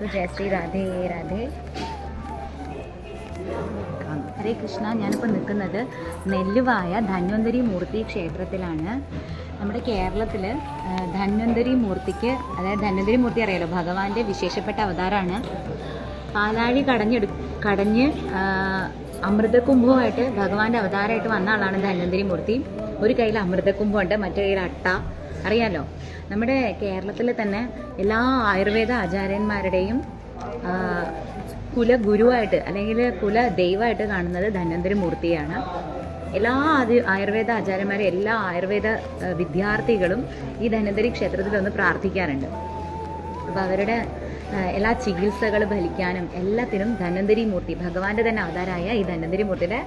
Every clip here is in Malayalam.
ജയ ശ്രീ രാധേ രാധേ. ഹരേ കൃഷ്ണ. ഞാനിപ്പോൾ നിൽക്കുന്നത് നെല്ലുവായ ധന്വന്തരി മൂർത്തി ക്ഷേത്രത്തിലാണ്. നമ്മുടെ കേരളത്തിൽ ധന്വന്തരി മൂർത്തിക്ക്, അതായത് ധന്വന്തരി മൂർത്തി അറിയാലോ, ഭഗവാന്റെ വിശേഷപ്പെട്ട അവതാരമാണ്. പാലാഴി കടഞ്ഞ് അമൃതകുംഭമായിട്ട് ഭഗവാന്റെ അവതാരമായിട്ട് വന്ന ആളാണ് ധന്വന്തരി മൂർത്തി. ഒരു കയ്യിൽ അമൃതകുംഭമുണ്ട്, മറ്റേ കയ്യിൽ അട്ട. അറിയാലോ, നമ്മുടെ കേരളത്തിൽ തന്നെ എല്ലാ ആയുർവേദ ആചാര്യന്മാരുടെയും കുലഗുരുവായിട്ട് അല്ലെങ്കിൽ കുല ദൈവമായിട്ട് കാണുന്നത് ധന്വന്തരി മൂർത്തിയാണ്. എല്ലാ ആയുർവേദ ആചാര്യന്മാരും എല്ലാ ആയുർവേദ വിദ്യാർത്ഥികളും ഈ ധന്വന്തരി ക്ഷേത്രത്തിൽ ഒന്ന് പ്രാർത്ഥിക്കാറുണ്ട്. അപ്പോൾ അവരുടെ എല്ലാ ചികിത്സകൾ ഫലിക്കാനും എല്ലാത്തിനും ധന്വന്തരി മൂർത്തി, ഭഗവാന്റെ തന്നെ അവതാരമായ ഈ ധന്വന്തരി മൂർത്തിയുടെ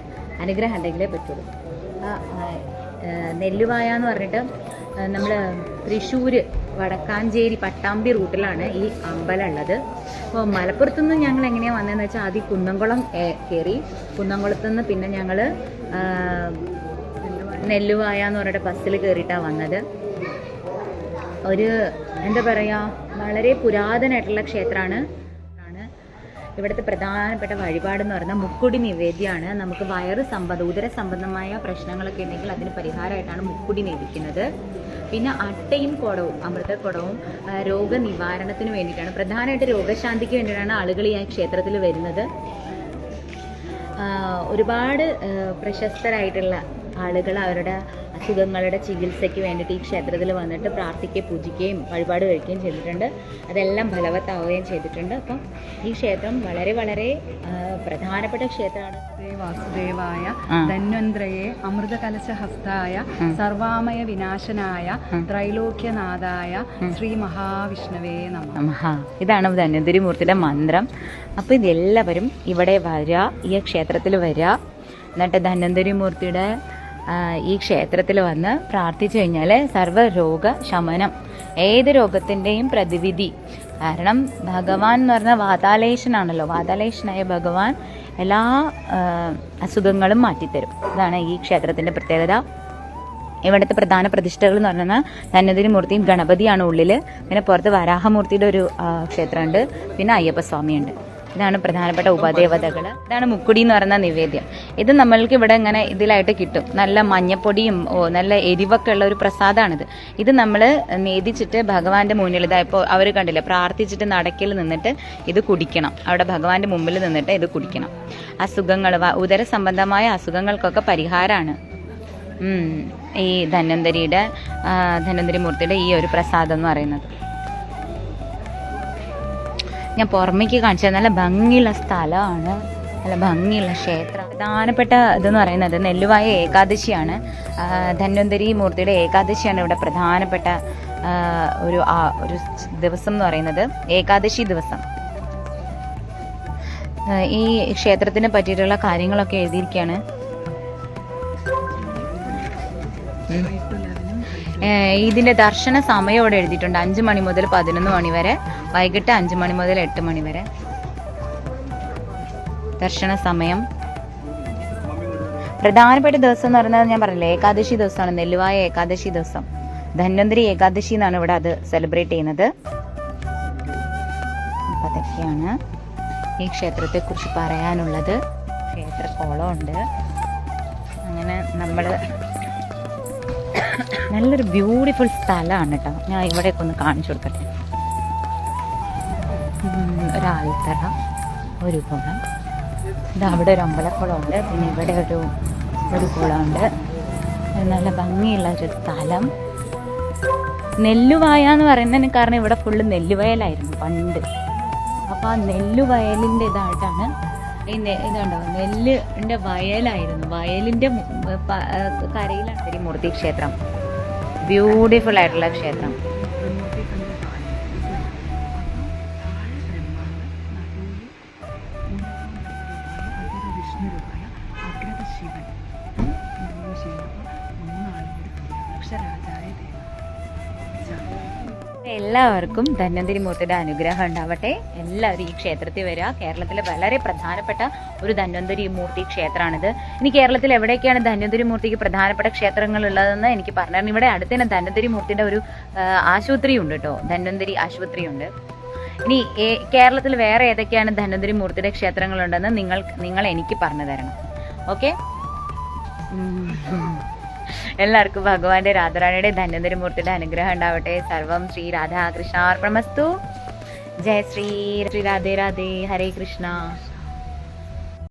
അനുഗ്രഹം ഉണ്ടെങ്കിലേ പറ്റുള്ളൂ. നെല്ലുവായ എന്ന് പറഞ്ഞിട്ട് നമ്മൾ തൃശ്ശൂർ വടക്കാഞ്ചേരി പട്ടാമ്പി റൂട്ടിലാണ് ഈ അമ്പലം ഉള്ളത്. അപ്പോൾ മലപ്പുറത്തുനിന്ന് ഞങ്ങൾ എങ്ങനെയാണ് വന്നതെന്ന് വെച്ചാൽ ആദ്യം കുന്നംകുളം കയറി, കുന്നംകുളത്തുനിന്ന് പിന്നെ ഞങ്ങൾ നെല്ലുവായ എന്ന് പറഞ്ഞിട്ട് ബസ്സിൽ കയറിയിട്ടാണ് വന്നത്. ഒരു എന്താ പറയുക, വളരെ പുരാതനമായിട്ടുള്ള ക്ഷേത്രമാണ്. ഇവിടുത്തെ പ്രധാനപ്പെട്ട വഴിപാടെന്ന് പറയുന്നത് മുക്കുടി നിവേദ്യമാണ്. നമുക്ക് ഉദര സംബന്ധമായ പ്രശ്നങ്ങളൊക്കെ ഉണ്ടെങ്കിൽ അതിന് പരിഹാരമായിട്ടാണ് മുക്കുടി നേദിക്കുന്നത്. പിന്നെ അട്ടയും കുടവും അമൃതക്കുടവും രോഗനിവാരണത്തിന് വേണ്ടിയിട്ടാണ്, പ്രധാനമായിട്ട് രോഗശാന്തിക്ക് വേണ്ടിയിട്ടാണ് ആളുകൾ ഈ ക്ഷേത്രത്തിൽ വരുന്നത്. ഒരുപാട് പ്രശസ്തരായിട്ടുള്ള ആളുകൾ അവരുടെ അസുഖങ്ങളുടെ ചികിത്സയ്ക്ക് വേണ്ടിയിട്ട് ഈ ക്ഷേത്രത്തിൽ വന്നിട്ട് പ്രാർത്ഥിക്കുകയും പൂജിക്കുകയും വഴിപാട് കഴിക്കുകയും ചെയ്തിട്ടുണ്ട്. അതെല്ലാം ഫലവത്താവുകയും ചെയ്തിട്ടുണ്ട്. അപ്പം ഈ ക്ഷേത്രം വളരെ വളരെ പ്രധാനപ്പെട്ട ക്ഷേത്രമാണ്. വാസുദേവായ ധന്വന്ത്രയെ അമൃതകലശഹസ്തായ സർവാമയ വിനാശനായ ത്രൈലോക്യനാഥായ ശ്രീ മഹാവിഷ്ണവേ നമഃ. ഇതാണ് ധന്വന്തരി മൂർത്തിയുടെ മന്ത്രം. അപ്പോൾ ഇതെല്ലാവരും ഇവിടെ വരിക, ഈ ക്ഷേത്രത്തിൽ വരിക. എന്നിട്ട് ധന്വന്തരി മൂർത്തിയുടെ ഈ ക്ഷേത്രത്തിൽ വന്ന് പ്രാർത്ഥിച്ചു കഴിഞ്ഞാൽ സർവ്വരോഗ ശമനം, ഏത് രോഗത്തിൻ്റെയും പ്രതിവിധി. കാരണം ഭഗവാൻ എന്ന് പറഞ്ഞാൽ വാതാലേശനാണല്ലോ, വാതാലേശനായ ഭഗവാൻ എല്ലാ അസുഖങ്ങളും മാറ്റിത്തരും. ഇതാണ് ഈ ക്ഷേത്രത്തിൻ്റെ പ്രത്യേകത. ഇവിടുത്തെ പ്രധാന പ്രതിഷ്ഠകൾ എന്ന് പറഞ്ഞാൽ ധന്വന്തരി മൂർത്തിയും ഗണപതിയാണ് ഉള്ളിൽ. പിന്നെ പുറത്ത് വരാഹമൂർത്തിയുടെ ഒരു ക്ഷേത്രമുണ്ട്, പിന്നെ അയ്യപ്പസ്വാമിയുണ്ട്. ഇതാണ് പ്രധാനപ്പെട്ട ഉപദേവതകൾ. ഇതാണ് മുക്കുടി എന്ന് പറയുന്ന നിവേദ്യം. ഇത് നമ്മൾക്ക് ഇവിടെ ഇങ്ങനെ ഇതിലായിട്ട് കിട്ടും. നല്ല മഞ്ഞപ്പൊടിയും നല്ല എരിവൊക്കെ ഉള്ള ഒരു പ്രസാദമാണിത്. ഇത് നമ്മൾ നേദിച്ചിട്ട് ഭഗവാന്റെ മുന്നിൽ, ഇതായപ്പോൾ അവർ കണ്ടില്ല, പ്രാർത്ഥിച്ചിട്ട് നടക്കിൽ നിന്നിട്ട് ഇത് കുടിക്കണം. അവിടെ ഭഗവാന്റെ മുമ്പിൽ നിന്നിട്ട് ഇത് കുടിക്കണം. അസുഖങ്ങൾ, ഉദര സംബന്ധമായ അസുഖങ്ങൾക്കൊക്കെ പരിഹാരമാണ് ഈ ധന്വന്തരി മൂർത്തിയുടെ ഈ ഒരു പ്രസാദം എന്ന് പറയുന്നത്. ഞാൻ പുറമേക്ക് കാണിച്ചത് നല്ല ഭംഗിയുള്ള സ്ഥലമാണ്, നല്ല ഭംഗിയുള്ള ക്ഷേത്രം. പ്രധാനപ്പെട്ട ഇതെന്ന് പറയുന്നത് നെല്ലുവായ ഏകാദശിയാണ്. ധന്വന്തരി മൂർത്തിയുടെ ഏകാദശിയാണ് ഇവിടെ പ്രധാനപ്പെട്ട ഒരു ദിവസം എന്ന് പറയുന്നത്, ഏകാദശി ദിവസം. ഈ ക്ഷേത്രത്തിനെ പറ്റിയിട്ടുള്ള കാര്യങ്ങളൊക്കെ എഴുതിയിരിക്കുകയാണ്. ഇതിൻ്റെ ദർശന സമയം ഇവിടെ എഴുതിയിട്ടുണ്ട്. 5 മണി മുതൽ 11 മണി വരെ, വൈകിട്ട് 5 മണി മുതൽ 8 മണി വരെ ദർശന സമയം. പ്രധാനപ്പെട്ട ദിവസം എന്ന് പറയുന്നത് ഞാൻ പറഞ്ഞില്ലേ, ഏകാദശി ദിവസമാണ്, നെല്ലുവായ ഏകാദശി ദിവസം. ധന്വന്തരി ഏകാദശി എന്നാണ് ഇവിടെ അത് സെലിബ്രേറ്റ് ചെയ്യുന്നത്. അപ്പം അതൊക്കെയാണ് ഈ ക്ഷേത്രത്തെക്കുറിച്ച് പറയാനുള്ളത്. ക്ഷേത്രക്കോളമുണ്ട്. അങ്ങനെ നമ്മൾ നല്ലൊരു ബ്യൂട്ടിഫുൾ സ്ഥലമാണ് കേട്ടോ. ഞാൻ ഇവിടേക്ക് ഒന്ന് കാണിച്ചു കൊടുക്കട്ടെ. ഒരാൽത്തറ, ഒരു കുളം, ഇത് അവിടെ ഒരു അമ്പലക്കുളമുണ്ട്, പിന്നെ ഇവിടെ ഒരു കുളമുണ്ട്. നല്ല ഭംഗിയുള്ള ഒരു സ്ഥലം. നെല്ലുവായ എന്ന് പറയുന്നതിന് കാരണം ഇവിടെ ഫുള്ള് നെല്ലുവയലായിരുന്നു പണ്ട്. അപ്പോൾ ആ നെല്ലുവയലിൻ്റെ ഇതായിട്ടാണ് ഇതുണ്ടോ, നെല്ലിൻ്റെ വയലായിരുന്നു, വയലിൻ്റെ കരയിലാണ് മൂർത്തി ക്ഷേത്രം. ബ്യൂട്ടിഫുൾ ആയിട്ടുള്ള ക്ഷേത്രം. എല്ലാവർക്കും ധന്വന്തരി മൂർത്തിയുടെ അനുഗ്രഹം ഉണ്ടാവട്ടെ. എല്ലാവരും ഈ ക്ഷേത്രത്തിൽ വരിക. കേരളത്തിലെ വളരെ പ്രധാനപ്പെട്ട ഒരു ധന്വന്തരി മൂർത്തി ക്ഷേത്രമാണിത്. ഇനി കേരളത്തിൽ എവിടെയൊക്കെയാണ് ധന്വന്തരി മൂർത്തിക്ക് പ്രധാനപ്പെട്ട ക്ഷേത്രങ്ങൾ ഉള്ളതെന്ന് എനിക്ക് പറഞ്ഞു. ഇവിടെ അടുത്ത് തന്നെ ധന്വന്തരി മൂർത്തിയുടെ ഒരു ആശുപത്രി ഉണ്ട് കേട്ടോ, ധന്വന്തരി ആശുപത്രി ഉണ്ട്. ഇനി കേരളത്തിൽ വേറെ ഏതൊക്കെയാണ് ധന്വന്തരി മൂർത്തിയുടെ ക്ഷേത്രങ്ങളുണ്ടെന്ന് നിങ്ങൾ എനിക്ക് പറഞ്ഞു തരണം. ഓക്കെ, എല്ലാവർക്കും ഭഗവാന്റെ രാധാറാണിയുടെ ധന്വന്തരി മൂർത്തിയുടെ അനുഗ്രഹം ഉണ്ടാവട്ടെ. സർവം ശ്രീ രാധാകൃഷ്ണാർപ്പണമസ്തു. ജയ ശ്രീ രാധേ രാധേ. ഹരേ കൃഷ്ണ.